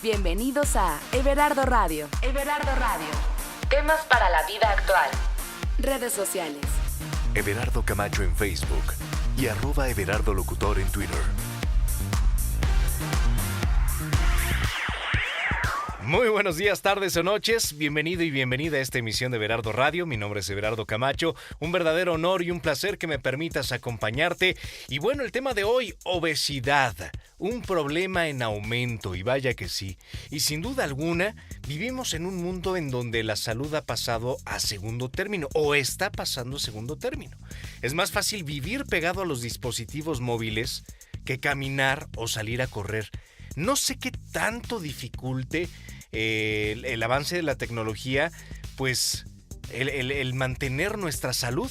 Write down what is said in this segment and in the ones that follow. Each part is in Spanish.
Bienvenidos a Everardo Radio. Everardo Radio. Temas para la vida actual. Redes sociales. Everardo Camacho en Facebook y @Everardo Locutor en Twitter. Muy buenos días, tardes o noches. Bienvenido y bienvenida a esta emisión de Everardo Radio. Mi nombre es Everardo Camacho. Un verdadero honor y un placer que me permitas acompañarte. Y bueno, el tema de hoy, obesidad. Un problema en aumento, y vaya que sí. Y sin duda alguna, vivimos en un mundo en donde la salud ha pasado a segundo término, o está pasando a segundo término. Es más fácil vivir pegado a los dispositivos móviles que caminar o salir a correr. No sé qué tanto dificulte el avance de la tecnología, pues el mantener nuestra salud.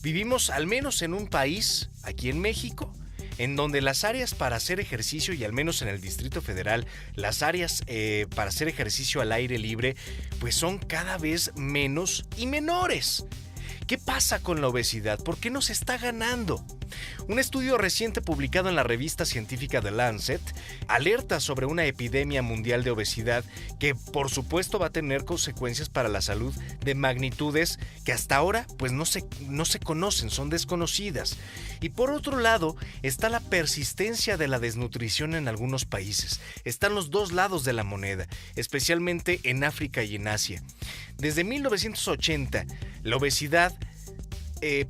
Vivimos al menos en un país, aquí en México, en donde las áreas para hacer ejercicio, y al menos en el Distrito Federal, las áreas para hacer ejercicio al aire libre, pues son cada vez menos y menores. ¿Qué pasa con la obesidad? ¿Por qué nos está ganando? Un estudio reciente publicado en la revista científica The Lancet alerta sobre una epidemia mundial de obesidad que por supuesto va a tener consecuencias para la salud de magnitudes que hasta ahora pues no se conocen, son desconocidas. Y por otro lado está la persistencia de la desnutrición en algunos países. Están los dos lados de la moneda, especialmente en África y en Asia. Desde 1980, la obesidad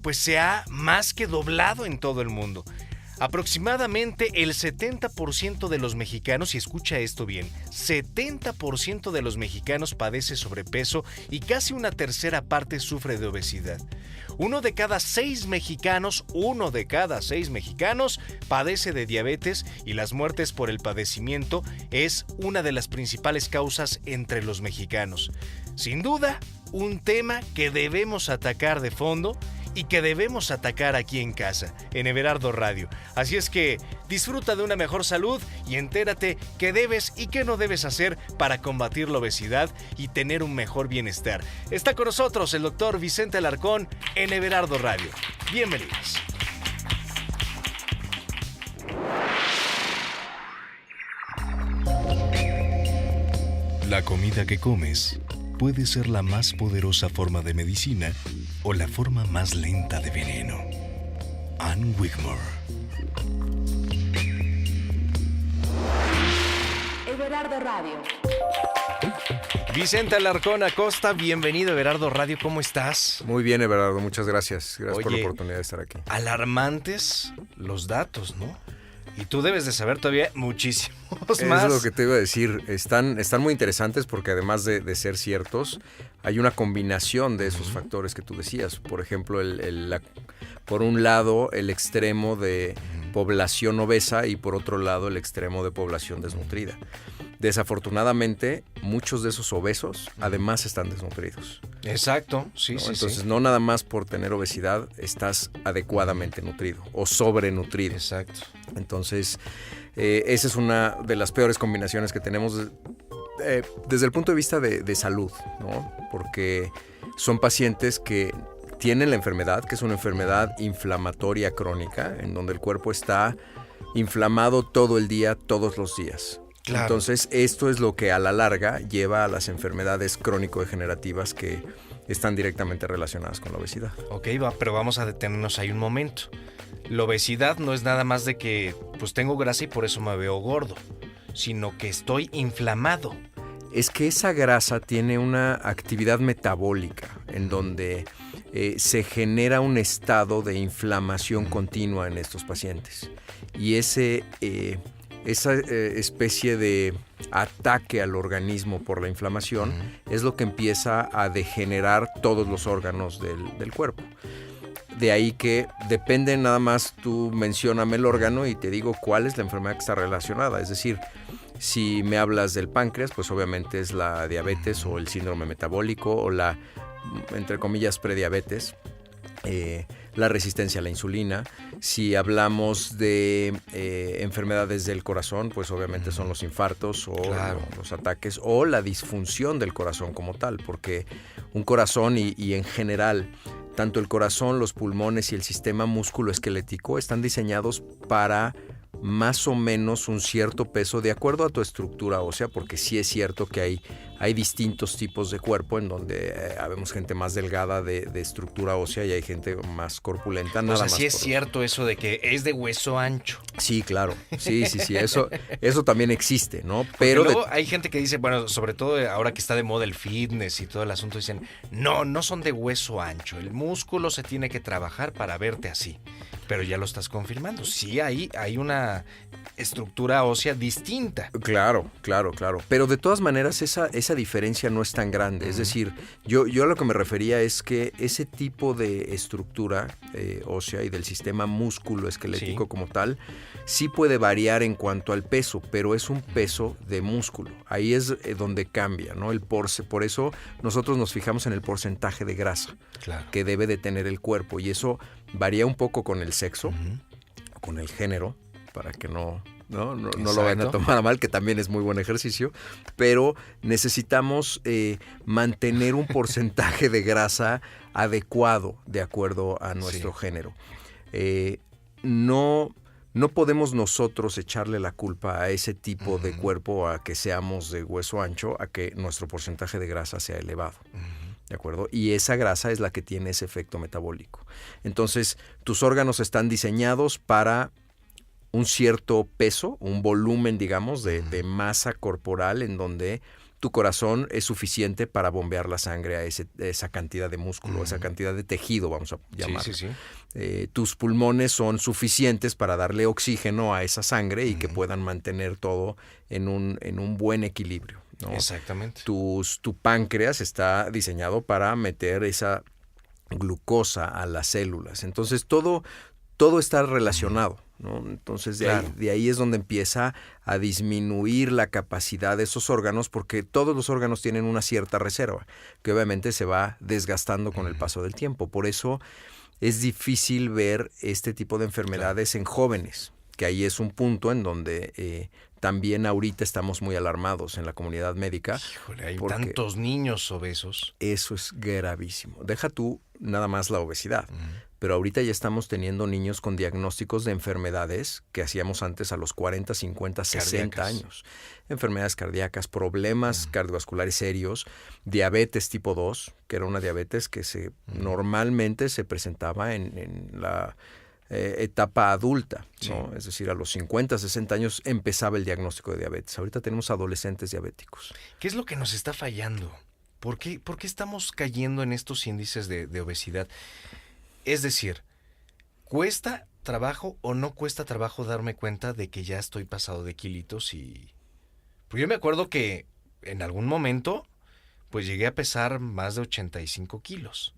pues se ha más que doblado en todo el mundo. Aproximadamente el 70% de los mexicanos, y escucha esto bien, 70% de los mexicanos padece sobrepeso y casi una tercera parte sufre de obesidad. Uno de cada seis mexicanos padece de diabetes, y las muertes por el padecimiento es una de las principales causas entre los mexicanos. Sin duda, un tema que debemos atacar de fondo y que debemos atacar aquí en casa, en Everardo Radio. Así es que disfruta de una mejor salud y entérate qué debes y qué no debes hacer para combatir la obesidad y tener un mejor bienestar. Está con nosotros el doctor Vicente Alarcón en Everardo Radio. Bienvenidos. La comida que comes puede ser la más poderosa forma de medicina o la forma más lenta de veneno. Ann Wigmore. Everardo Radio. Vicente Alarcón Acosta, bienvenido a Everardo Radio, ¿cómo estás? Muy bien, Everardo, muchas gracias. Gracias por la Oye, oportunidad de estar aquí. Alarmantes los datos, ¿no? Y tú debes de saber todavía muchísimos Es más. lo que te iba a decir. Están muy interesantes porque además de ser ciertos, hay una combinación de esos factores que tú decías. Por ejemplo, por un lado, el extremo de población obesa y por otro lado, el extremo de población desnutrida. Desafortunadamente, muchos de esos obesos además están desnutridos. Exacto, sí, ¿No? sí. Entonces, sí. no nada más por tener obesidad estás adecuadamente nutrido o sobrenutrido. Exacto. Entonces, esa es una de las peores combinaciones que tenemos desde el punto de vista de salud, ¿no? Porque son pacientes que tienen la enfermedad, que es una enfermedad inflamatoria crónica, en donde el cuerpo está inflamado todo el día, todos los días. Claro. Entonces, esto es lo que a la larga lleva a las enfermedades crónico-degenerativas que están directamente relacionadas con la obesidad. Ok, pero vamos a detenernos ahí un momento. La obesidad no es nada más de que pues tengo grasa y por eso me veo gordo, sino que estoy inflamado. Es que esa grasa tiene una actividad metabólica en donde se genera un estado de inflamación continua en estos pacientes. Y esa especie de ataque al organismo por la inflamación es lo que empieza a degenerar todos los órganos del cuerpo. De ahí que depende nada más, tú mencióname el órgano y te digo cuál es la enfermedad que está relacionada. Es decir, si me hablas del páncreas, pues obviamente es la diabetes o el síndrome metabólico o la, entre comillas, prediabetes. La resistencia a la insulina. Si hablamos de enfermedades del corazón, pues obviamente son los infartos o los ataques o la disfunción del corazón como tal, porque un corazón y en general tanto el corazón, los pulmones y el sistema musculoesquelético están diseñados para más o menos un cierto peso de acuerdo a tu estructura ósea, porque sí es cierto que hay distintos tipos de cuerpo en donde habemos gente más delgada de estructura ósea y hay gente más corpulenta. O Nada sea, más sí es por eso. cierto eso de que es de hueso ancho. Sí, claro. Sí. Eso también existe, ¿no? Pero Pero luego hay gente que dice, bueno, sobre todo ahora que está de moda el fitness y todo el asunto, dicen, no son de hueso ancho. El músculo se tiene que trabajar para verte así. Pero ya lo estás confirmando. Sí, hay una estructura ósea distinta. Claro. Pero de todas maneras esa diferencia no es tan grande. Es decir, yo a lo que me refería es que ese tipo de estructura ósea y del sistema músculo esquelético como tal, sí puede variar en cuanto al peso, pero es un peso de músculo. Ahí es donde cambia, ¿no? Por eso nosotros nos fijamos en el porcentaje de grasa que debe de tener el cuerpo, y eso varía un poco con el sexo, con el género, para que no lo vayan a tomar a mal, que también es muy buen ejercicio, pero necesitamos mantener un porcentaje de grasa adecuado de acuerdo a nuestro género. No podemos nosotros echarle la culpa a ese tipo de cuerpo, a que seamos de hueso ancho, a que nuestro porcentaje de grasa sea elevado. ¿De acuerdo? Y esa grasa es la que tiene ese efecto metabólico. Entonces, tus órganos están diseñados para un cierto peso, un volumen, digamos, de masa corporal, en donde tu corazón es suficiente para bombear la sangre a esa cantidad de músculo, esa cantidad de tejido, vamos a llamarlo. Sí. Tus pulmones son suficientes para darle oxígeno a esa sangre y que puedan mantener todo en un buen equilibrio, ¿no? Exactamente. Tu páncreas está diseñado para meter esa glucosa a las células. Entonces todo está relacionado, ¿no? Entonces de ahí es donde empieza a disminuir la capacidad de esos órganos, porque todos los órganos tienen una cierta reserva que obviamente se va desgastando con el paso del tiempo. Por eso es difícil ver este tipo de enfermedades en jóvenes, que ahí es un punto en donde también ahorita estamos muy alarmados en la comunidad médica. Híjole, hay tantos niños obesos. Eso es gravísimo. Deja tú nada más la obesidad, pero ahorita ya estamos teniendo niños con diagnósticos de enfermedades que hacíamos antes a los 40, 50, 60 años. Enfermedades cardíacas, problemas cardiovasculares serios, diabetes tipo 2, que era una diabetes que normalmente se presentaba en la etapa adulta, ¿no? Es decir, a los 50, 60 años empezaba el diagnóstico de diabetes. Ahorita tenemos adolescentes diabéticos. ¿Qué es lo que nos está fallando? ¿Por qué estamos cayendo en estos índices de obesidad? Es decir, ¿cuesta trabajo o no cuesta trabajo darme cuenta de que ya estoy pasado de kilitos? Pues yo me acuerdo que en algún momento pues llegué a pesar más de 85 kilos.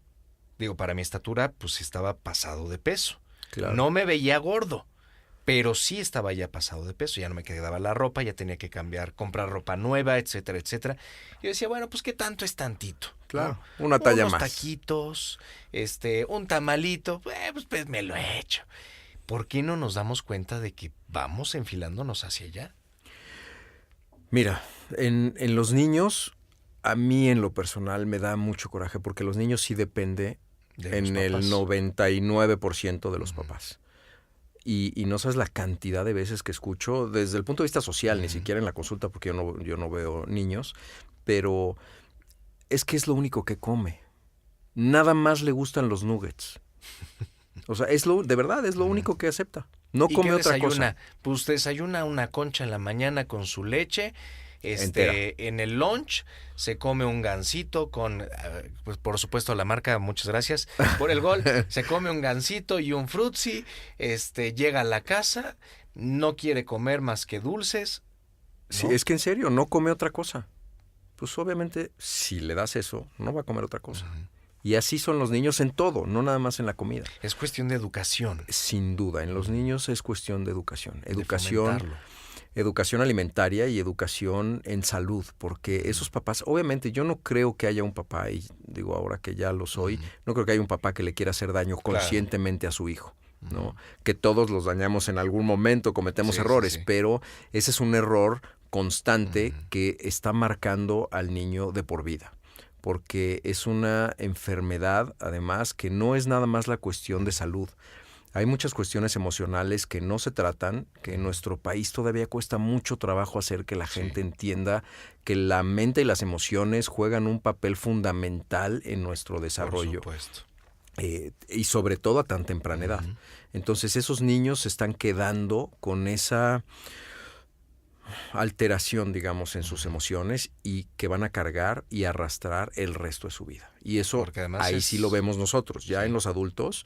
Digo, para mi estatura pues estaba pasado de peso. Claro. No me veía gordo, pero sí estaba ya pasado de peso. Ya no me quedaba la ropa, ya tenía que comprar ropa nueva, etcétera, etcétera. Yo decía, bueno, pues ¿qué tanto es tantito? Claro, ¿no? Una talla unos más. Taquitos, un tamalito, pues me lo he hecho. ¿Por qué no nos damos cuenta de que vamos enfilándonos hacia allá? Mira, en los niños, a mí en lo personal me da mucho coraje, porque los niños sí depende en el 99% de los papás. Y no sabes la cantidad de veces que escucho, desde el punto de vista social, ni siquiera en la consulta, porque yo no veo niños, pero es que es lo único que come. Nada más le gustan los nuggets. O sea, de verdad, es lo único que acepta. No come otra cosa. Pues desayuna una concha en la mañana con su leche. Entera. En el lunch se come un gansito con, pues por supuesto la marca, muchas gracias por el gol, se come un gansito y un frutzi, llega a la casa, no quiere comer más que dulces. ¿No? Sí, es que en serio, no come otra cosa. Pues obviamente, si le das eso, no va a comer otra cosa. Y así son los niños en todo, no nada más en la comida. Es cuestión de educación. Sin duda, en los niños es cuestión de educación. Educación alimentaria y educación en salud, porque esos papás, obviamente yo no creo que haya un papá, y digo ahora que ya lo soy, no creo que haya un papá que le quiera hacer daño conscientemente a su hijo, ¿no? Que todos los dañamos en algún momento, cometemos errores, pero ese es un error constante que está marcando al niño de por vida, porque es una enfermedad, además, que no es nada más la cuestión de salud. Hay muchas cuestiones emocionales que no se tratan, que en nuestro país todavía cuesta mucho trabajo hacer que la gente entienda que la mente y las emociones juegan un papel fundamental en nuestro desarrollo. Por supuesto. Y sobre todo a tan temprana edad. Entonces esos niños se están quedando con esa alteración, digamos, en sus emociones y que van a cargar y arrastrar el resto de su vida. Y eso ahí sí lo vemos nosotros. Ya en los adultos,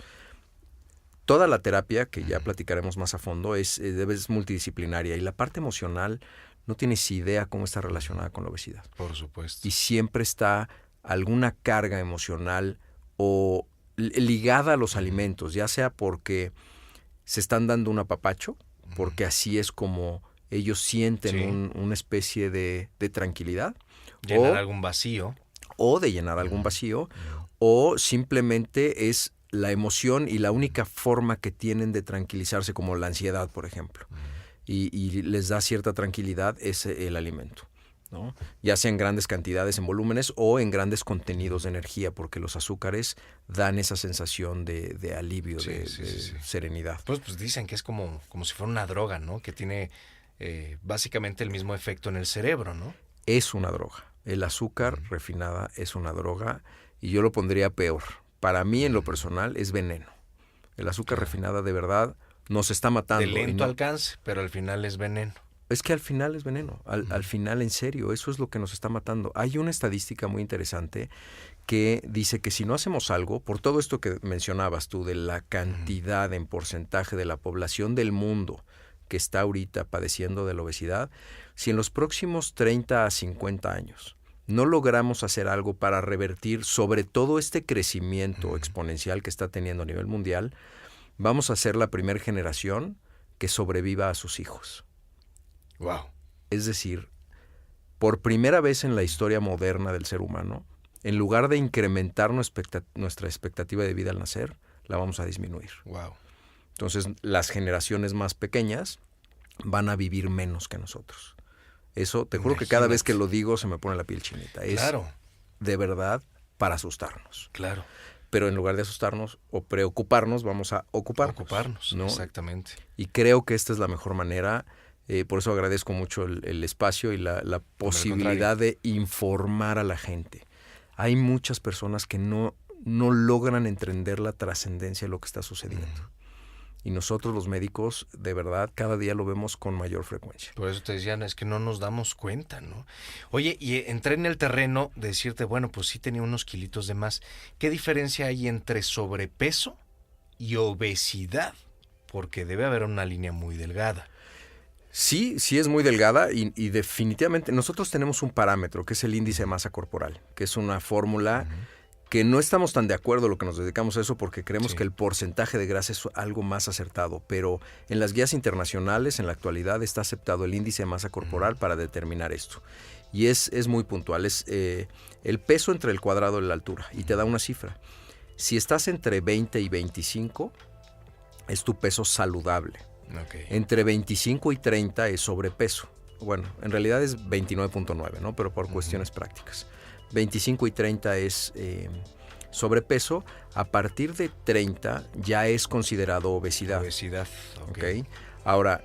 toda la terapia, que ya platicaremos más a fondo, es multidisciplinaria. Y la parte emocional no tienes idea cómo está relacionada con la obesidad. Por supuesto. Y siempre está alguna carga emocional o ligada a los alimentos, ya sea porque se están dando un apapacho, porque así es como ellos sienten una especie de tranquilidad. Llenar algún vacío. O de llenar algún vacío, o simplemente es la emoción y la única forma que tienen de tranquilizarse, como la ansiedad, por ejemplo. Y les da cierta tranquilidad es el alimento, ¿no? Ya sea en grandes cantidades, en volúmenes, o en grandes contenidos de energía, porque los azúcares dan esa sensación de alivio, de serenidad. Pues dicen que es como si fuera una droga, ¿no? Que tiene básicamente el mismo efecto en el cerebro, ¿no? Es una droga. El azúcar refinada es una droga, y yo lo pondría peor. Para mí, en lo personal, es veneno. El azúcar refinada, de verdad, nos está matando. De lento alcance, pero al final es veneno. Es que al final es veneno. Al final, en serio, eso es lo que nos está matando. Hay una estadística muy interesante que dice que si no hacemos algo, por todo esto que mencionabas tú, de la cantidad en porcentaje de la población del mundo que está ahorita padeciendo de la obesidad, si en los próximos 30 a 50 años no logramos hacer algo para revertir sobre todo este crecimiento exponencial que está teniendo a nivel mundial, vamos a ser la primera generación que sobreviva a sus hijos. Wow. Es decir, por primera vez en la historia moderna del ser humano, en lugar de incrementar nuestra expectativa de vida al nacer, la vamos a disminuir. Wow. Entonces, las generaciones más pequeñas van a vivir menos que nosotros. Eso, te juro que cada vez que lo digo se me pone la piel chinita. Es de verdad para asustarnos. Claro. Pero en lugar de asustarnos o preocuparnos, vamos a ocuparnos, ¿no? Exactamente. Y creo que esta es la mejor manera. Por eso agradezco mucho el espacio y la posibilidad de informar a la gente. Hay muchas personas que no logran entender la trascendencia de lo que está sucediendo. Y nosotros los médicos, de verdad, cada día lo vemos con mayor frecuencia. Por eso te decían, es que no nos damos cuenta, ¿no? Oye, y entré en el terreno de decirte, bueno, pues sí tenía unos kilitos de más. ¿Qué diferencia hay entre sobrepeso y obesidad? Porque debe haber una línea muy delgada. Sí es muy delgada y definitivamente nosotros tenemos un parámetro que es el índice de masa corporal, que es una fórmula que no estamos tan de acuerdo lo que nos dedicamos a eso porque creemos que el porcentaje de grasa es algo más acertado, pero en las guías internacionales en la actualidad está aceptado el índice de masa corporal para determinar esto. Y es muy puntual, es el peso entre el cuadrado de la altura y te da una cifra. Si estás entre 20 y 25, es tu peso saludable. Okay. Entre 25 y 30 es sobrepeso. Bueno, en realidad es 29.9, ¿no? Pero por cuestiones prácticas. 25 y 30 es sobrepeso. A partir de 30 ya es considerado obesidad. Obesidad, ok. Ahora,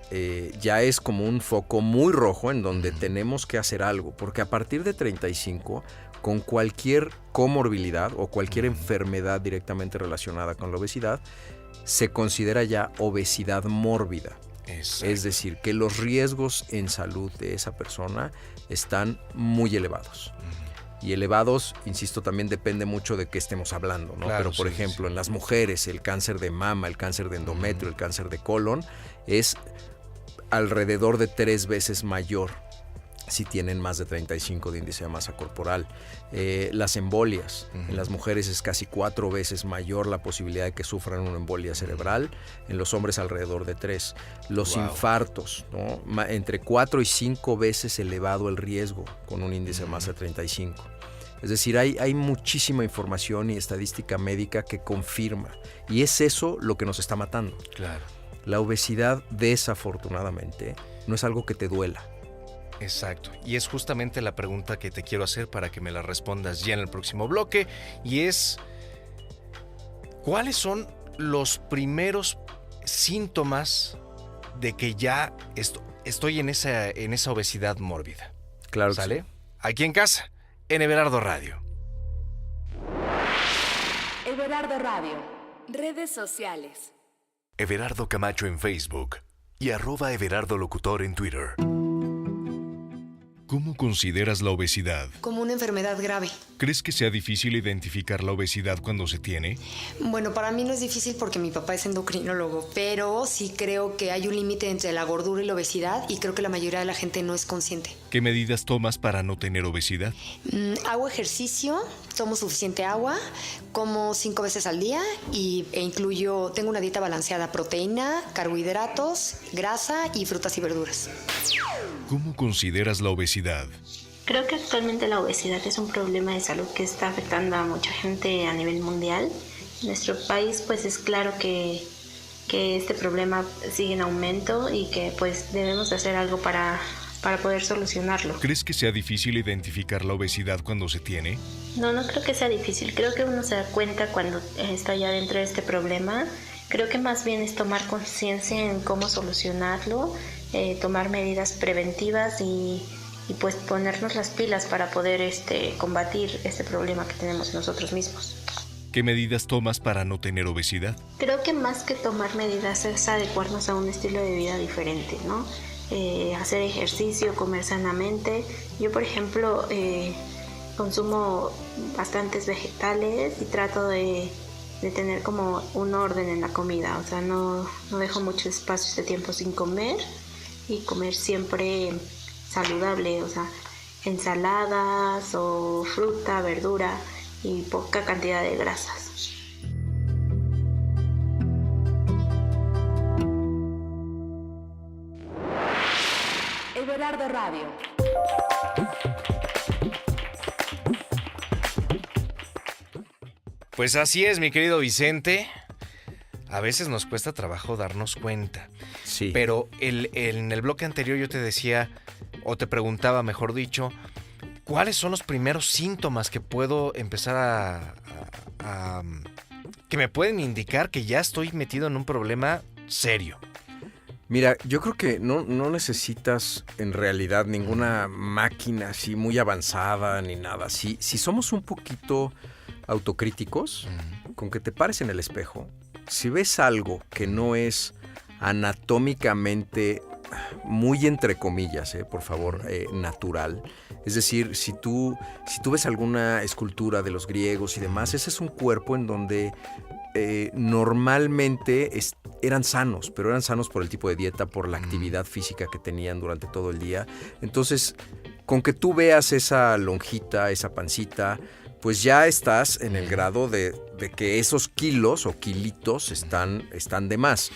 ya es como un foco muy rojo en donde tenemos que hacer algo. Porque a partir de 35, con cualquier comorbilidad o cualquier enfermedad directamente relacionada con la obesidad, se considera ya obesidad mórbida. Exacto. Es decir, que los riesgos en salud de esa persona están muy elevados. Y elevados, insisto, también depende mucho de qué estemos hablando, ¿no? Claro, pero, por ejemplo, en las mujeres, el cáncer de mama, el cáncer de endometrio, el cáncer de colon, es alrededor de 3 veces mayor si tienen más de 35 de índice de masa corporal. Las embolias, en las mujeres es casi 4 veces mayor la posibilidad de que sufran una embolia cerebral, en los hombres alrededor de 3. Los infartos, ¿no? Entre 4 y 5 veces elevado el riesgo con un índice de masa de 35. Es decir, hay muchísima información y estadística médica que confirma. Y es eso lo que nos está matando. Claro. La obesidad, desafortunadamente, no es algo que te duela. Exacto. Y es justamente la pregunta que te quiero hacer para que me la respondas ya en el próximo bloque. Y es, ¿cuáles son los primeros síntomas de que ya estoy en esa obesidad mórbida? Claro que ¿Sale? sí. Aquí en casa, en Everardo Radio. Everardo Radio. Redes sociales. Everardo Camacho en Facebook y @Everardo Locutor en Twitter. ¿Cómo consideras la obesidad? Como una enfermedad grave. ¿Crees que sea difícil identificar la obesidad cuando se tiene? Bueno, para mí no es difícil porque mi papá es endocrinólogo, pero sí creo que hay un límite entre la gordura y la obesidad y creo que la mayoría de la gente no es consciente. ¿Qué medidas tomas para no tener obesidad? Hago ejercicio, tomo suficiente agua, como 5 veces al día tengo una dieta balanceada: proteína, carbohidratos, grasa y frutas y verduras. ¿Cómo consideras la obesidad? Creo que actualmente la obesidad es un problema de salud que está afectando a mucha gente a nivel mundial. En nuestro país pues es claro que este problema sigue en aumento y que pues debemos de hacer algo para poder solucionarlo. ¿Crees que sea difícil identificar la obesidad cuando se tiene? No creo que sea difícil. Creo que uno se da cuenta cuando está ya dentro de este problema. Creo que más bien es tomar conciencia en cómo solucionarlo, tomar medidas preventivas y pues ponernos las pilas para poder combatir este problema que tenemos nosotros mismos. ¿Qué medidas tomas para no tener obesidad? Creo que más que tomar medidas es adecuarnos a un estilo de vida diferente, ¿no? Hacer ejercicio, comer sanamente. Yo, por ejemplo, consumo bastantes vegetales y trato de tener como un orden en la comida. O sea, no dejo mucho espacio de tiempo sin comer y comer siempre saludable, o sea, ensaladas o fruta, verdura y poca cantidad de grasas. Everardo Radio. Pues así es, mi querido Vicente. A veces nos cuesta trabajo darnos cuenta. Sí. Pero en el bloque anterior yo te decía, o te preguntaba, mejor dicho, ¿cuáles son los primeros síntomas que puedo empezar que me pueden indicar que ya estoy metido en un problema serio? Mira, yo creo que no necesitas en realidad ninguna máquina así muy avanzada ni nada. Si somos un poquito autocríticos, con que te pares en el espejo, si ves algo que no es anatómicamente, muy entre comillas, por favor, natural, es decir, si tú ves alguna escultura de los griegos y demás, ese es un cuerpo en donde normalmente eran sanos, pero eran sanos por el tipo de dieta, por la actividad física que tenían durante todo el día. Entonces, con que tú veas esa lonjita, esa pancita, pues ya estás en el grado de que esos kilos o kilitos están de más.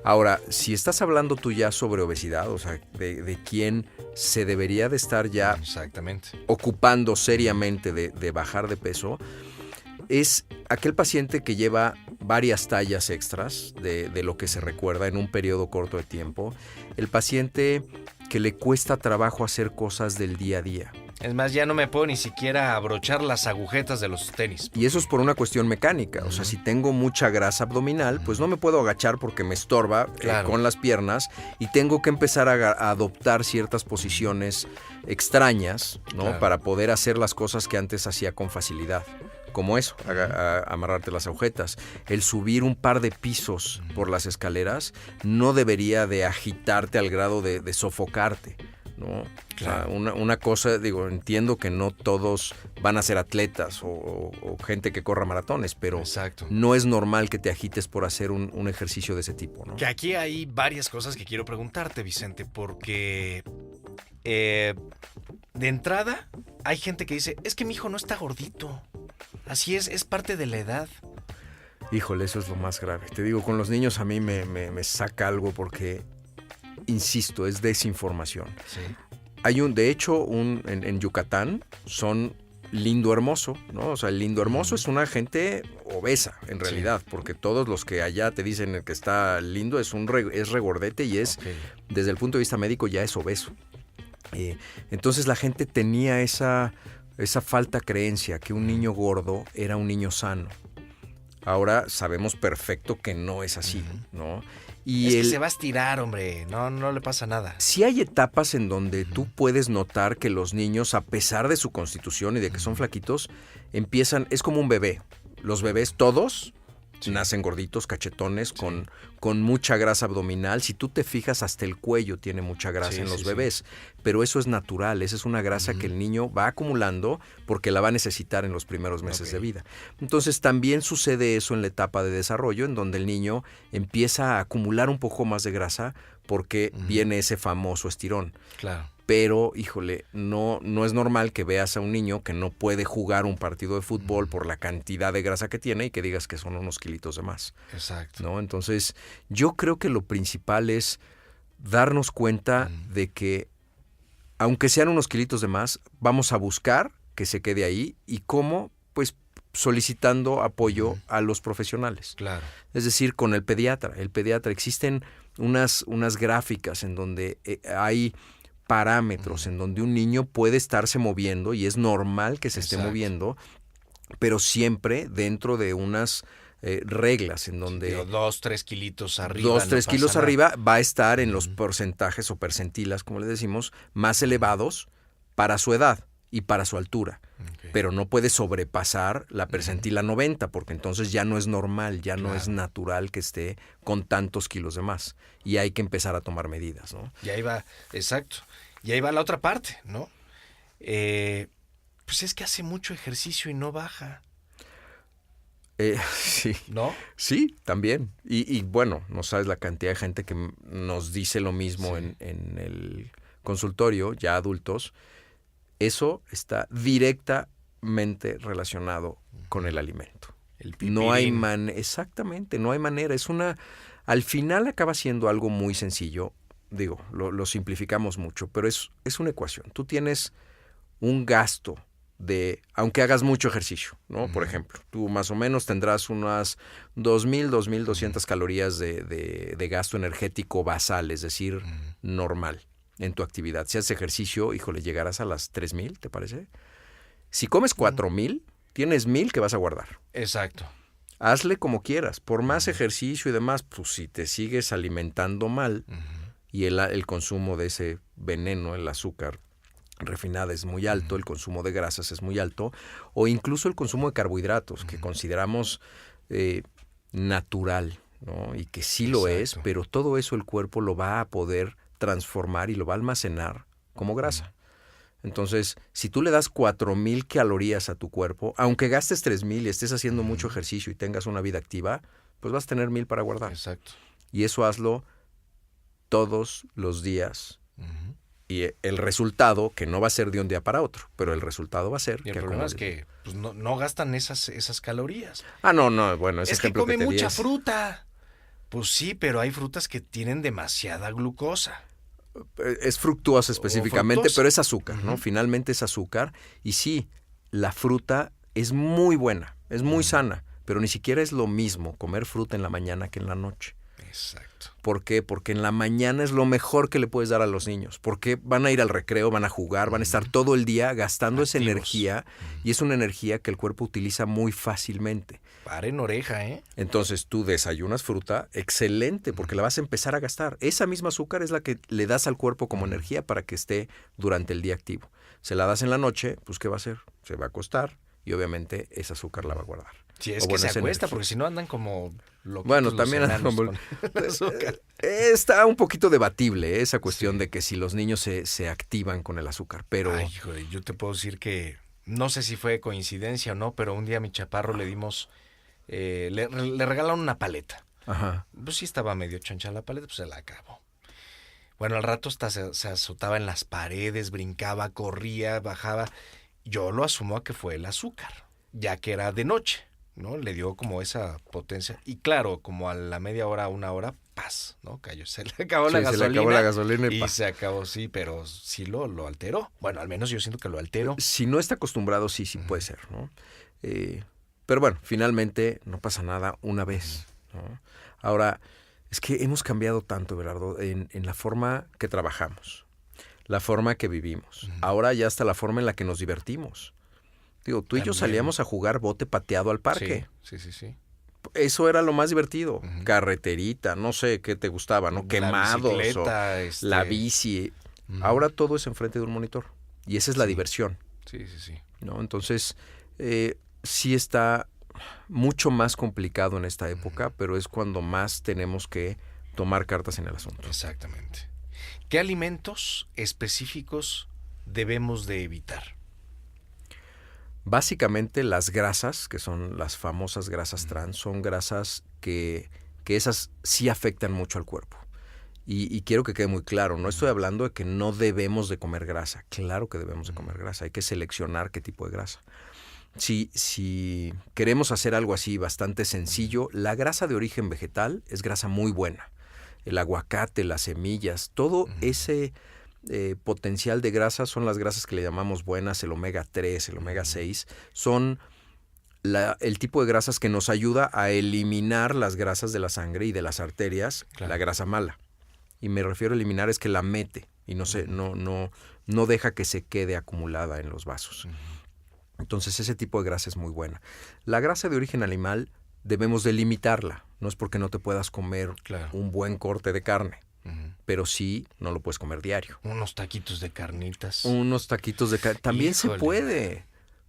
Ahora, si estás hablando tú ya sobre obesidad, o sea, de quién se debería de estar ya Exactamente. ocupando seriamente de bajar de peso, es aquel paciente que lleva varias tallas extras de lo que se recuerda en un periodo corto de tiempo, el paciente que le cuesta trabajo hacer cosas del día a día. Es más, ya no me puedo ni siquiera abrochar las agujetas de los tenis. Y eso es por una cuestión mecánica. O sea, si tengo mucha grasa abdominal, pues no me puedo agachar porque me estorba con las piernas y tengo que empezar a adoptar ciertas posiciones extrañas, ¿no? Claro. Para poder hacer las cosas que antes hacía con facilidad. Como eso, amarrarte las agujetas. El subir un par de pisos por las escaleras no debería de agitarte al grado de sofocarte, ¿no? Claro. O sea, una cosa, digo, entiendo que no todos van a ser atletas o gente que corra maratones, pero Exacto. no es normal que te agites por hacer un ejercicio de ese tipo, ¿no? Que aquí hay varias cosas que quiero preguntarte, Vicente, porque de entrada hay gente que dice, es que mi hijo no está gordito. Así es parte de la edad. Híjole, eso es lo más grave. Te digo, con los niños a mí me saca algo porque, insisto, es desinformación. Sí. Hay de hecho, en Yucatán son lindo hermoso, ¿no? O sea, el lindo hermoso es una gente obesa, en realidad, porque todos los que allá te dicen que está lindo es regordete y es, desde el punto de vista médico, ya es obeso. Entonces la gente tenía esa falta creencia que un niño gordo era un niño sano. Ahora sabemos perfecto que no es así, ¿no? Y es que se va a estirar, hombre, no le pasa nada. Sí hay etapas en donde tú puedes notar que los niños, a pesar de su constitución y de que son flaquitos, empiezan, es como un bebé. Los bebés todos nacen gorditos, cachetones, con mucha grasa abdominal. Si tú te fijas, hasta el cuello tiene mucha grasa en los bebés. Pero eso es natural, esa es una grasa que el niño va acumulando porque la va a necesitar en los primeros meses de vida. Entonces también sucede eso en la etapa de desarrollo, en donde el niño empieza a acumular un poco más de grasa porque viene ese famoso estirón. Claro. Pero, híjole, no es normal que veas a un niño que no puede jugar un partido de fútbol por la cantidad de grasa que tiene y que digas que son unos kilitos de más. Exacto. ¿No? Entonces, yo creo que lo principal es darnos cuenta de que, aunque sean unos kilitos de más, vamos a buscar que se quede ahí y cómo, pues, solicitando apoyo a los profesionales. Claro. Es decir, con el pediatra. El pediatra, existen unas gráficas en donde hay parámetros en donde un niño puede estarse moviendo y es normal que se esté moviendo, pero siempre dentro de unas reglas en donde 2, 3 kilitos arriba. 2, 3 kilos arriba va a estar en los porcentajes o percentilas, como le decimos, más elevados para su edad y para su altura. Pero no puede sobrepasar la percentila 90, porque entonces ya no es normal, ya no es natural que esté con tantos kilos de más. Y hay que empezar a tomar medidas, ¿no? Y ahí va, exacto. Y ahí va la otra parte, ¿no? Pues es que hace mucho ejercicio y no baja. Sí. ¿No? Sí, también. Y bueno, no sabes la cantidad de gente que nos dice lo mismo en el consultorio, ya adultos. Eso está directamente relacionado con el alimento. El pipirín. No hay exactamente, no hay manera. Al final acaba siendo algo muy sencillo. Digo, lo simplificamos mucho, pero es una ecuación. Tú tienes un gasto aunque hagas mucho ejercicio, ¿no? Por ejemplo, tú más o menos tendrás unas 2,000, 2,200 calorías de gasto energético basal, es decir, normal en tu actividad. Si haces ejercicio, híjole, llegarás a las 3,000, ¿te parece? Si comes 4,000, tienes 1,000 que vas a guardar. Exacto. Hazle como quieras. Por más ejercicio y demás, pues si te sigues alimentando mal y el consumo de ese veneno, el azúcar refinada es muy alto, el consumo de grasas es muy alto, o incluso el consumo de carbohidratos, que consideramos natural, ¿no? Y que sí lo es, pero todo eso el cuerpo lo va a poder transformar y lo va a almacenar como grasa. Entonces, si tú le das 4,000 calorías a tu cuerpo, aunque gastes 3,000 y estés haciendo mucho ejercicio y tengas una vida activa, pues vas a tener 1,000 para guardar. Exacto. Y eso hazlo todos los días. Y el resultado, que no va a ser de un día para otro, pero el resultado va a ser... Y el problema es que pues, no gastan esas calorías. No, bueno, ese es que ejemplo come que te di mucha es... fruta. Pues sí, pero hay frutas que tienen demasiada glucosa. Es fructuosa específicamente, fructosa. pero es azúcar, ¿no? Finalmente es azúcar. Y sí, la fruta es muy buena, es muy sana, pero ni siquiera es lo mismo comer fruta en la mañana que en la noche. Exacto. ¿Por qué? Porque en la mañana es lo mejor que le puedes dar a los niños. Porque van a ir al recreo, van a jugar, van a estar todo el día gastando esa energía. Y es una energía que el cuerpo utiliza muy fácilmente. Paren oreja, ¿eh? Entonces tú desayunas fruta, excelente, porque la vas a empezar a gastar. Esa misma azúcar es la que le das al cuerpo como energía para que esté durante el día activo. Se la das en la noche, pues ¿qué va a hacer? Se va a acostar y obviamente esa azúcar la va a guardar. Sí, es que se acuesta, porque si no andan como loquitos. Bueno, también azúcar. Está un poquito debatible esa cuestión de que si los niños se activan con el azúcar, pero... Ay, joder, yo te puedo decir que no sé si fue coincidencia o no, pero un día a mi chaparro le dimos, le regalaron una paleta. Ajá. Pues sí estaba medio choncha la paleta, pues se la acabó. Bueno, al rato hasta se azotaba en las paredes, brincaba, corría, bajaba. Yo lo asumo a que fue el azúcar, ya que era de noche, ¿no? Le dio como esa potencia. Y claro, como a la media hora, 1 hora, paz, ¿no? Cayó. Se le acabó la gasolina. Se le acabó la gasolina y se acabó, sí, pero sí lo alteró. Bueno, al menos yo siento que lo alteró. Si no está acostumbrado, sí puede ser, ¿no? Pero bueno, finalmente no pasa nada una vez, ¿no? Ahora, es que hemos cambiado tanto, Everardo, en la forma que trabajamos, la forma que vivimos. Ahora ya hasta la forma en la que nos divertimos. Digo, tú y yo salíamos a jugar bote pateado al parque. Sí. Eso era lo más divertido. Carreterita, no sé qué te gustaba, ¿no? Quemados. La bicicleta, la bici. Ahora todo es enfrente de un monitor. Y esa es la diversión. Sí, sí, sí. ¿No? Entonces, sí está mucho más complicado en esta época, pero es cuando más tenemos que tomar cartas en el asunto. Exactamente. ¿Qué alimentos específicos debemos de evitar? Básicamente las grasas, que son las famosas grasas trans, son grasas que esas sí afectan mucho al cuerpo. Y quiero que quede muy claro, no estoy hablando de que no debemos de comer grasa. Claro que debemos de comer grasa, hay que seleccionar qué tipo de grasa. Si queremos hacer algo así bastante sencillo, la grasa de origen vegetal es grasa muy buena. El aguacate, las semillas, todo ese potencial de grasa son las grasas que le llamamos buenas, el omega 3, el omega 6, son el tipo de grasas que nos ayuda a eliminar las grasas de la sangre y de las arterias, la grasa mala. Y me refiero a eliminar es que la mete y no deja que se quede acumulada en los vasos. Entonces ese tipo de grasa es muy buena. La grasa de origen animal debemos de limitarla. No es porque no te puedas comer un buen corte de carne, pero sí no lo puedes comer diario. Unos taquitos de carnitas. Unos taquitos de carnitas. También se puede,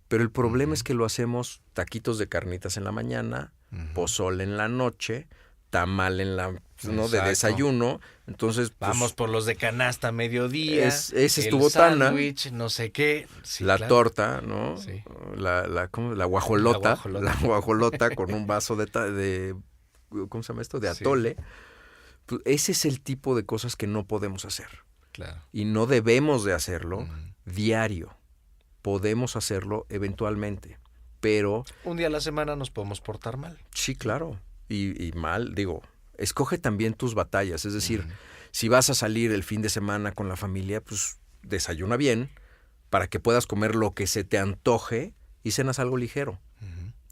pero el problema es que lo hacemos taquitos de carnitas en la mañana, pozole en la noche, tamal en la de desayuno. Entonces pues, vamos por los de canasta a mediodía. Ese es tu botana. Sándwich, no sé qué. Sí, torta, ¿no? Sí. La guajolota. La guajolota con un vaso de ¿cómo se llama esto? De atole. Sí. Pues ese es el tipo de cosas que no podemos hacer. Claro. Y no debemos de hacerlo diario. Podemos hacerlo eventualmente, pero... Un día a la semana nos podemos portar mal. Sí, claro. Y mal, digo, escoge también tus batallas. Es decir, si vas a salir el fin de semana con la familia, pues desayuna bien para que puedas comer lo que se te antoje y cenas algo ligero,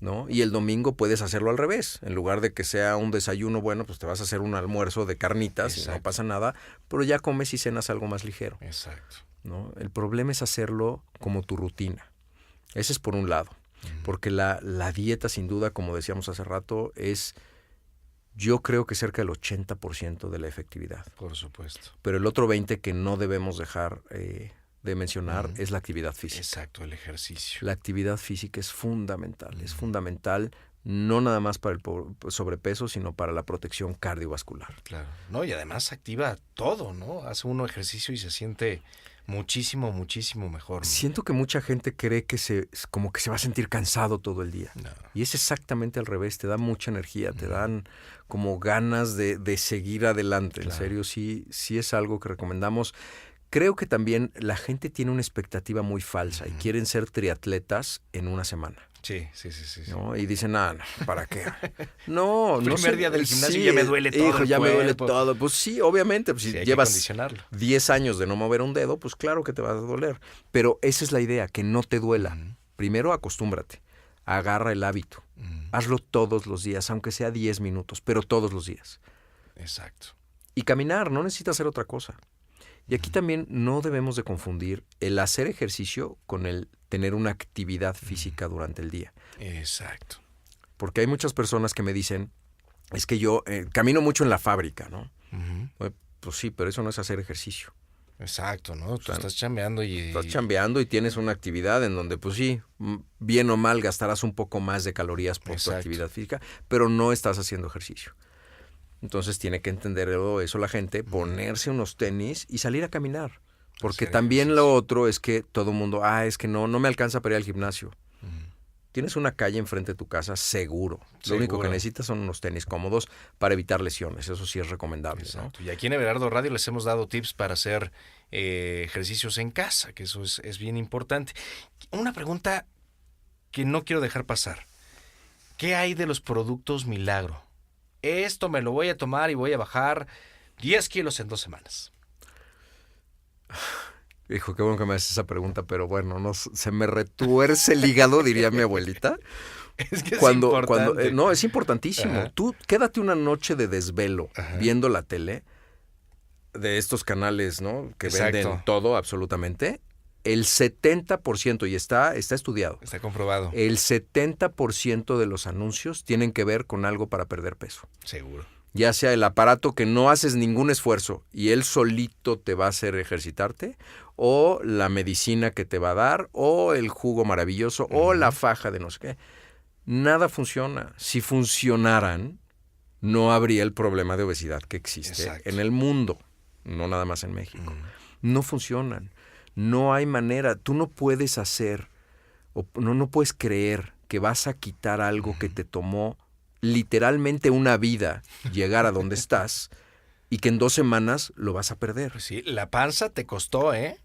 ¿no? Y el domingo puedes hacerlo al revés. En lugar de que sea un desayuno bueno, pues te vas a hacer un almuerzo de carnitas y no pasa nada, pero ya comes y cenas algo más ligero. Exacto. ¿No? El problema es hacerlo como tu rutina. Ese es por un lado. Porque la dieta, sin duda, como decíamos hace rato, es, yo creo que cerca del 80% de la efectividad. Por supuesto. Pero el otro 20% que no debemos dejar de mencionar es la actividad física. Exacto, el ejercicio. La actividad física es fundamental. Es fundamental no nada más para el sobrepeso, sino para la protección cardiovascular. Claro. No, y además activa todo, ¿no? Hace uno ejercicio y se siente... muchísimo, muchísimo mejor, ¿no? Siento que mucha gente cree que como que se va a sentir cansado todo el día. No. Y es exactamente al revés. Te da mucha energía, te dan como ganas de seguir adelante. En serio, sí es algo que recomendamos. Creo que también la gente tiene una expectativa muy falsa y quieren ser triatletas en una semana. Sí. ¿No? Y dicen, no, ¿para qué? No, el primer día del gimnasio ya me duele todo. Hijo, ya me duele todo. Pues sí, obviamente. Pues, si llevas 10 años de no mover un dedo, pues claro que te va a doler. Pero esa es la idea, que no te duela. Primero, acostúmbrate. Agarra el hábito. Hazlo todos los días, aunque sea 10 minutos, pero todos los días. Exacto. Y caminar, no necesitas hacer otra cosa. Y aquí también no debemos de confundir el hacer ejercicio con el tener una actividad física durante el día. Exacto. Porque hay muchas personas que me dicen, es que yo camino mucho en la fábrica, ¿no? Pues sí, pero eso no es hacer ejercicio. Exacto, ¿no? Tú estás chambeando y... Estás chambeando y tienes una actividad en donde, pues sí, bien o mal gastarás un poco más de calorías por tu actividad física, pero no estás haciendo ejercicio. Entonces tiene que entender eso la gente, ponerse unos tenis y salir a caminar. Porque también lo otro es que todo el mundo, es que no me alcanza para ir al gimnasio. Tienes una calle enfrente de tu casa, seguro. Lo único que necesitas son unos tenis cómodos para evitar lesiones. Eso sí es recomendable. Exacto. ¿No? Y aquí en Everardo Radio les hemos dado tips para hacer ejercicios en casa, que eso es bien importante. Una pregunta que no quiero dejar pasar. ¿Qué hay de los productos milagro? Esto me lo voy a tomar y voy a bajar 10 kilos en 2 semanas. Hijo, qué bueno que me haces esa pregunta, pero bueno, no, se me retuerce el hígado, diría mi abuelita. Es que es importante. No, es importantísimo. Ajá. Tú quédate una noche de desvelo viendo la tele de estos canales, ¿no? Que venden todo absolutamente el 70%, y está estudiado, Está comprobado. el 70% de los anuncios tienen que ver con algo para perder peso. Seguro. Ya sea el aparato que no haces ningún esfuerzo y él solito te va a hacer ejercitarte, o la medicina que te va a dar, o el jugo maravilloso, o la faja de no sé qué. Nada funciona. Si funcionaran, no habría el problema de obesidad que existe Exacto. en el mundo, no nada más en México. No funcionan. No hay manera. Tú no puedes hacer, o no puedes creer que vas a quitar algo que te tomó literalmente una vida llegar a donde estás y que en 2 semanas lo vas a perder. Pues sí, la panza te costó, ¿eh?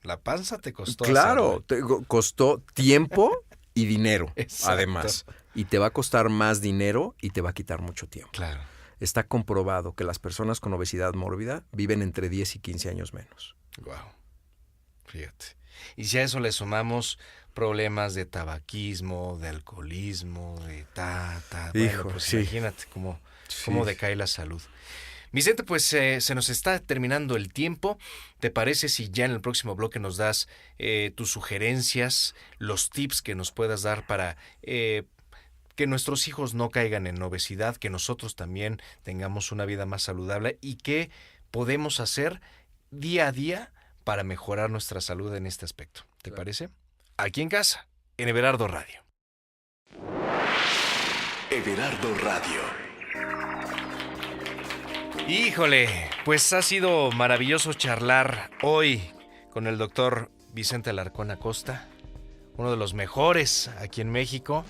La panza te costó. Claro, hacerlo. te costó tiempo y dinero, Exacto. además. Y te va a costar más dinero y te va a quitar mucho tiempo. Claro. Está comprobado que las personas con obesidad mórbida viven entre 10 y 15 años menos. Wow. Fíjate. Y si a eso le sumamos problemas de tabaquismo, de alcoholismo, de Hijo, pues sí. imagínate cómo Sí. decae la salud. Vicente, pues se nos está terminando el tiempo. ¿Te parece si ya en el próximo bloque nos das tus sugerencias, los tips que nos puedas dar para que nuestros hijos no caigan en obesidad, que nosotros también tengamos una vida más saludable y qué podemos hacer día a día para mejorar nuestra salud en este aspecto? ¿Te parece? Aquí en casa, en Everardo Radio. Everardo Radio. Híjole, pues ha sido maravilloso charlar hoy con el doctor Vicente Alarcón Acosta, uno de los mejores aquí en México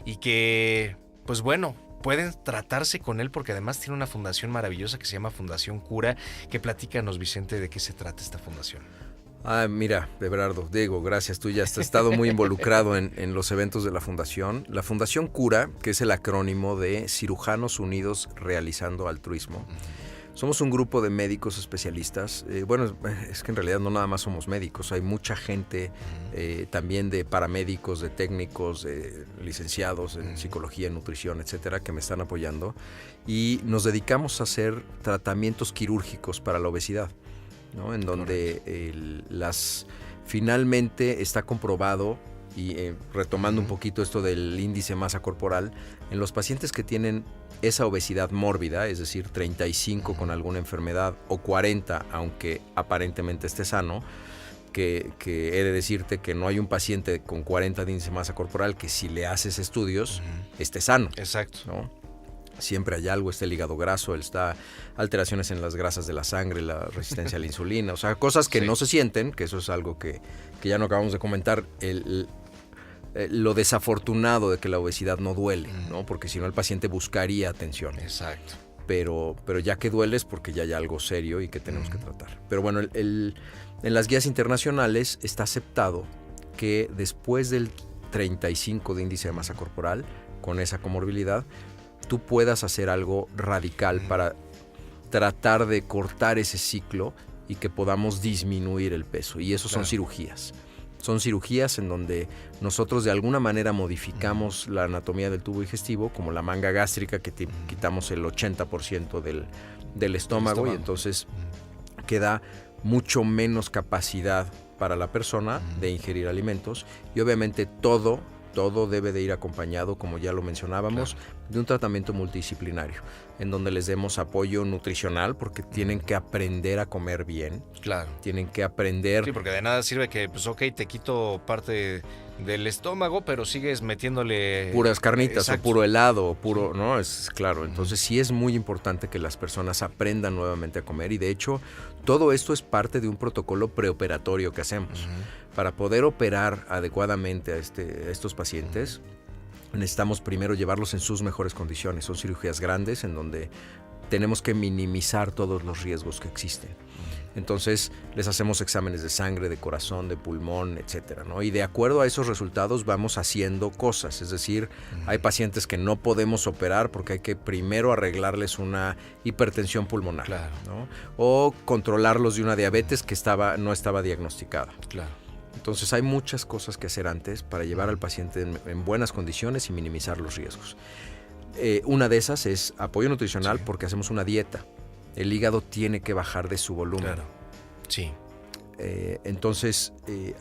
y que, pues bueno, pueden tratarse con él porque además tiene una fundación maravillosa que se llama Fundación Cura. Que platícanos, Vicente, de qué se trata esta fundación. Mira, Everardo, Diego, gracias. Tú ya has estado muy involucrado en los eventos de la Fundación. La Fundación Cura, que es el acrónimo de Cirujanos Unidos Realizando Altruismo. Somos un grupo de médicos especialistas. Bueno, es que en realidad no nada más somos médicos. Hay mucha gente también de paramédicos, de técnicos, de licenciados en psicología, nutrición, etcétera, que me están apoyando. Y nos dedicamos a hacer tratamientos quirúrgicos para la obesidad, ¿no? En donde finalmente está comprobado, y retomando un poquito esto del índice masa corporal, en los pacientes que tienen esa obesidad mórbida, es decir, 35 con alguna enfermedad o 40, aunque aparentemente esté sano, que he de decirte que no hay un paciente con 40 de índice masa corporal que si le haces estudios esté sano. Exacto. ¿No? Siempre hay algo, está el hígado graso, está alteraciones en las grasas de la sangre, la resistencia a la insulina, o sea, cosas que no se sienten, que eso es algo que ya no acabamos de comentar, lo desafortunado de que la obesidad no duele, ¿no? Porque si no el paciente buscaría atención. Exacto. Pero ya que duele es porque ya hay algo serio y que tenemos que tratar. Pero bueno, en las guías internacionales está aceptado que después del 35 de índice de masa corporal, con esa comorbilidad, tú puedas hacer algo radical para tratar de cortar ese ciclo y que podamos disminuir el peso. Y eso son cirugías. Son cirugías en donde nosotros de alguna manera modificamos la anatomía del tubo digestivo, como la manga gástrica, que te quitamos el 80% del estómago, y entonces queda mucho menos capacidad para la persona de ingerir alimentos, y obviamente todo debe de ir acompañado, como ya lo mencionábamos, de un tratamiento multidisciplinario, en donde les demos apoyo nutricional, porque tienen que aprender a comer bien. Claro. Tienen que aprender. Sí, porque de nada sirve que, pues ok, te quito parte del estómago, pero sigues metiéndole puras carnitas. Exacto. O puro helado, o puro, ¿no? Es claro. Entonces sí es muy importante que las personas aprendan nuevamente a comer, y de hecho todo esto es parte de un protocolo preoperatorio que hacemos. Para poder operar adecuadamente a estos pacientes, necesitamos primero llevarlos en sus mejores condiciones. Son cirugías grandes en donde tenemos que minimizar todos los riesgos que existen. Entonces les hacemos exámenes de sangre, de corazón, de pulmón, etcétera, ¿no? Y de acuerdo a esos resultados vamos haciendo cosas. Es decir, hay pacientes que no podemos operar porque hay que primero arreglarles una hipertensión pulmonar, Claro. ¿no? O controlarlos de una diabetes que no estaba diagnosticada. Claro. Entonces hay muchas cosas que hacer antes para llevar al paciente en buenas condiciones y minimizar los riesgos. Una de esas es apoyo nutricional, porque hacemos una dieta. El hígado tiene que bajar de su volumen. Claro. Sí. Entonces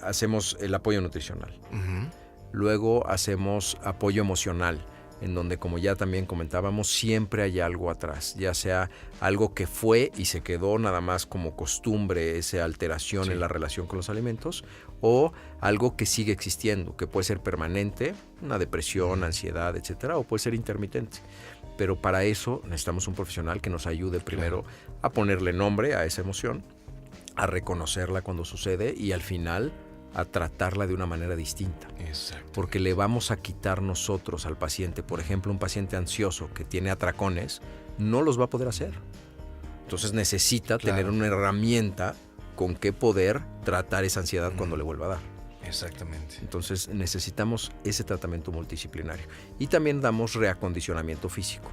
hacemos el apoyo nutricional. Ujú. Luego hacemos apoyo emocional, en donde, como ya también comentábamos, siempre hay algo atrás, ya sea algo que fue y se quedó nada más como costumbre, esa alteración en la relación con los alimentos, o algo que sigue existiendo, que puede ser permanente, una depresión, ansiedad, etcétera, o puede ser intermitente. Pero para eso necesitamos un profesional que nos ayude primero a ponerle nombre a esa emoción, a reconocerla cuando sucede y al final a tratarla de una manera distinta. Exacto. Porque le vamos a quitar nosotros al paciente, por ejemplo, un paciente ansioso que tiene atracones, no los va a poder hacer. Entonces necesita tener una herramienta con que poder tratar esa ansiedad cuando le vuelva a dar. Exactamente. Entonces necesitamos ese tratamiento multidisciplinario. Y también damos reacondicionamiento físico,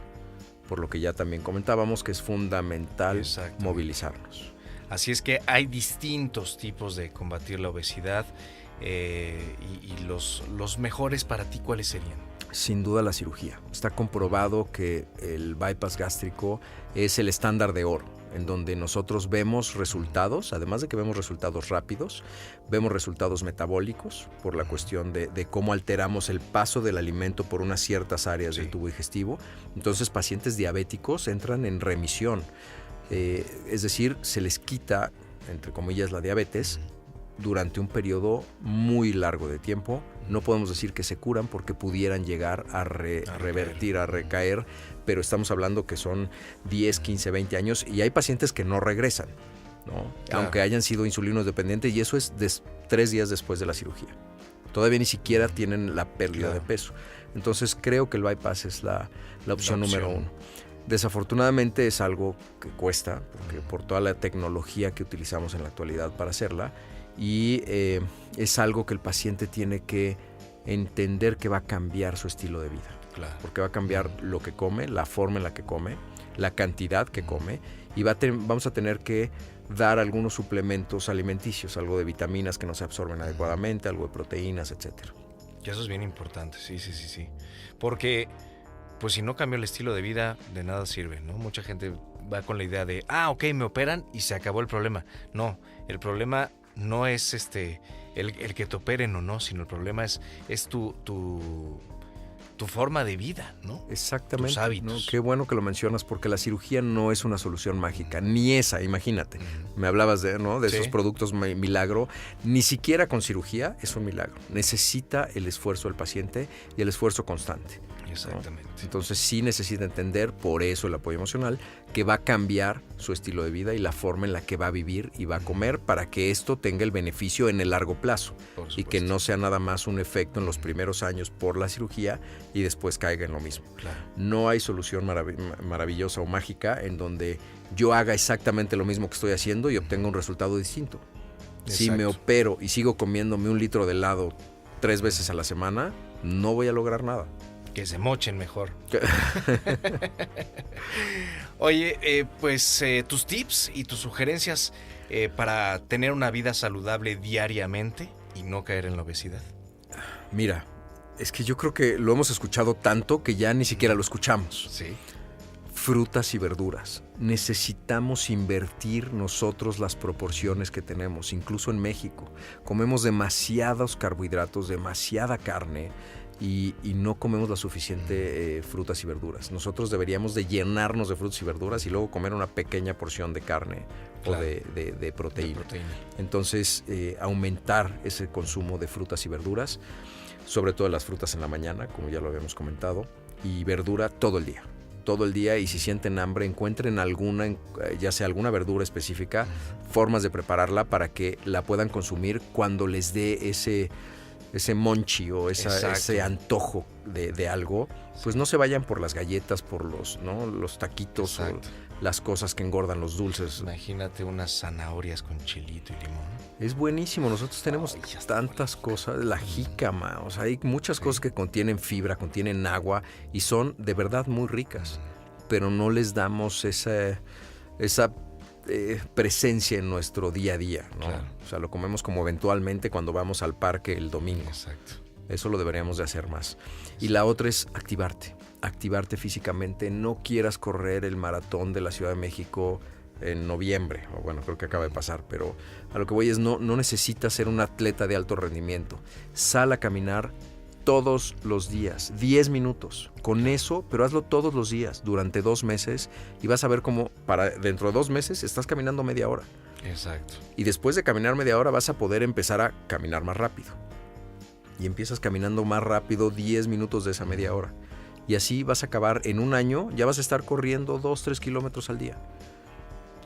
por lo que ya también comentábamos que es fundamental Exactamente. movilizarnos. Así es que hay distintos tipos de combatir la obesidad y los mejores para ti, ¿cuáles serían? Sin duda la cirugía. Está comprobado que el bypass gástrico es el estándar de oro, en donde nosotros vemos resultados, además de que vemos resultados rápidos, vemos resultados metabólicos por la cuestión de cómo alteramos el paso del alimento por unas ciertas áreas del tubo digestivo. Entonces pacientes diabéticos entran en remisión. Es decir, se les quita, entre comillas, la diabetes durante un periodo muy largo de tiempo. No podemos decir que se curan porque pudieran llegar a revertir, a recaer, pero estamos hablando que son 10, 15, 20 años y hay pacientes que no regresan, ¿no? Claro. Aunque hayan sido insulinos dependientes, y eso es 3 días después de la cirugía. Todavía ni siquiera tienen la pérdida de peso. Entonces creo que el bypass es la opción número 1. Desafortunadamente es algo que cuesta, porque por toda la tecnología que utilizamos en la actualidad para hacerla, y es algo que el paciente tiene que entender que va a cambiar su estilo de vida. Claro. Porque va a cambiar lo que come, la forma en la que come, la cantidad que come, y vamos a tener que dar algunos suplementos alimenticios, algo de vitaminas que no se absorben adecuadamente, algo de proteínas, etcétera. Y eso es bien importante, sí. Porque pues si no cambio el estilo de vida, de nada sirve, ¿no? Mucha gente va con la idea de, ok, me operan y se acabó el problema. No, el problema no es el que te operen o no, sino el problema es tu forma de vida, ¿no? Exactamente. Tus hábitos. ¿No? Qué bueno que lo mencionas, porque la cirugía no es una solución mágica, ni esa, imagínate. Me hablabas de esos productos milagro. Ni siquiera con cirugía es un milagro. Necesita el esfuerzo del paciente y el esfuerzo constante. Exactamente. ¿No? Entonces sí necesita entender, por eso el apoyo emocional, que va a cambiar su estilo de vida y la forma en la que va a vivir y va a comer para que esto tenga el beneficio en el largo plazo y que no sea nada más un efecto en los primeros años por la cirugía y después caiga en lo mismo. Claro. No hay solución maravillosa o mágica en donde yo haga exactamente lo mismo que estoy haciendo y obtenga un resultado distinto. Exacto. Si me opero y sigo comiéndome 1 litro de helado 3 veces a la semana, no voy a lograr nada. Que se mochen mejor. Oye, pues tus tips y tus sugerencias para tener una vida saludable diariamente y no caer en la obesidad. Mira, es que yo creo que lo hemos escuchado tanto que ya ni siquiera lo escuchamos. Sí. Frutas y verduras. Necesitamos invertir nosotros las proporciones que tenemos, incluso en México. Comemos demasiados carbohidratos, demasiada carne. Y no comemos la suficiente frutas y verduras. Nosotros deberíamos de llenarnos de frutas y verduras y luego comer una pequeña porción de carne o de proteína. Entonces, aumentar ese consumo de frutas y verduras, sobre todo las frutas en la mañana, como ya lo habíamos comentado, y verdura todo el día. Todo el día, y si sienten hambre, encuentren alguna, ya sea alguna verdura específica, formas de prepararla para que la puedan consumir cuando les dé ese monchi o ese antojo de algo, pues no se vayan por las galletas, por los taquitos. Exacto. O las cosas que engordan, los dulces. Imagínate unas zanahorias con chilito y limón. Es buenísimo, nosotros tenemos tantas cosas, la jícama, o sea, hay muchas cosas que contienen fibra, contienen agua y son de verdad muy ricas, pero no les damos esa presencia en nuestro día a día, ¿no? Claro. O sea, lo comemos como eventualmente cuando vamos al parque el domingo. Exacto. Eso lo deberíamos de hacer más. Y la otra es activarte físicamente. No quieras correr el maratón de la Ciudad de México en noviembre, o bueno, creo que acaba de pasar, pero a lo que voy es no necesitas ser un atleta de alto rendimiento. Sal a caminar todos los días, 10 minutos, con eso, pero hazlo todos los días, durante 2 meses, y vas a ver cómo dentro de 2 meses estás caminando media hora. Exacto. Y después de caminar media hora vas a poder empezar a caminar más rápido. Y empiezas caminando más rápido 10 minutos de esa media hora. Y así vas a acabar en un año, ya vas a estar corriendo 2-3 kilómetros al día.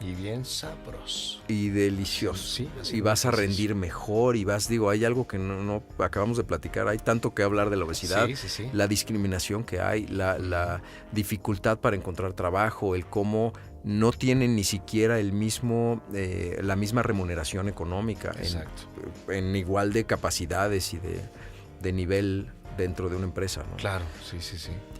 Y bien sabroso. Y delicioso. Sí, así y vas a es. rendir mejor y hay algo que no acabamos de platicar. Hay tanto que hablar de la obesidad, Sí. la discriminación que hay, la dificultad para encontrar trabajo, el cómo no tienen ni siquiera la misma remuneración económica en igual de capacidades y de nivel dentro de una empresa, ¿no? Claro, sí.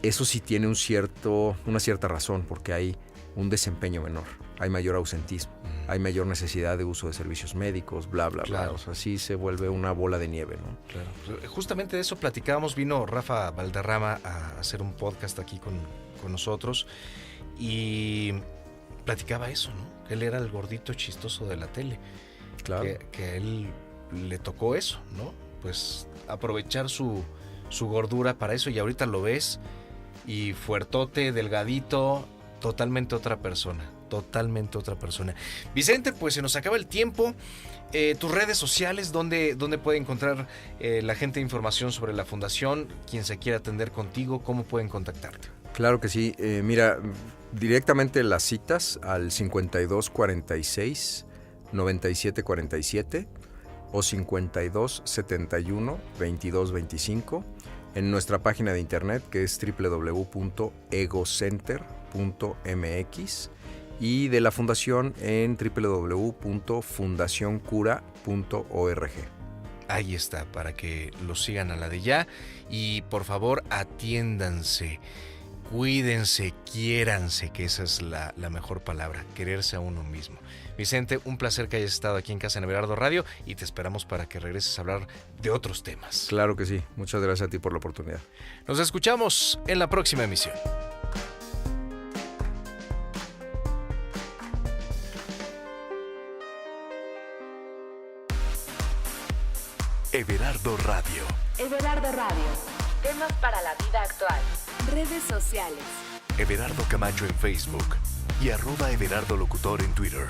Eso sí tiene una cierta razón, porque hay un desempeño menor, hay mayor ausentismo, hay mayor necesidad de uso de servicios médicos, bla. O sea, sí se vuelve una bola de nieve, ¿no? Claro. Justamente de eso platicábamos, vino Rafa Valderrama a hacer un podcast aquí con nosotros y platicaba eso, ¿no? Que él era el gordito chistoso de la tele. Claro. Que a él le tocó eso, ¿no? Pues aprovechar su gordura para eso, y ahorita lo ves y fuertote, delgadito, totalmente otra persona. Vicente, pues se nos acaba el tiempo. Tus redes sociales, ¿dónde puede encontrar la gente información sobre la fundación? Quien se quiera atender contigo, ¿cómo pueden contactarte? Claro que sí. Mira, directamente las citas al 5246 9747 o 5271-2225 en nuestra página de internet, que es www.egocenter.mx, y de la fundación en www.fundacioncura.org. Ahí está, para que lo sigan a la de ya. Y por favor, atiéndanse, cuídense, quiéranse, que esa es la mejor palabra, quererse a uno mismo. Vicente, un placer que hayas estado aquí en Casa en Everardo Radio, y te esperamos para que regreses a hablar de otros temas. Claro que sí. Muchas gracias a ti por la oportunidad. Nos escuchamos en la próxima emisión. Everardo Radio. Everardo Radio. Temas para la vida actual. Redes sociales. Everardo Camacho en Facebook y @Everardo Locutor en Twitter.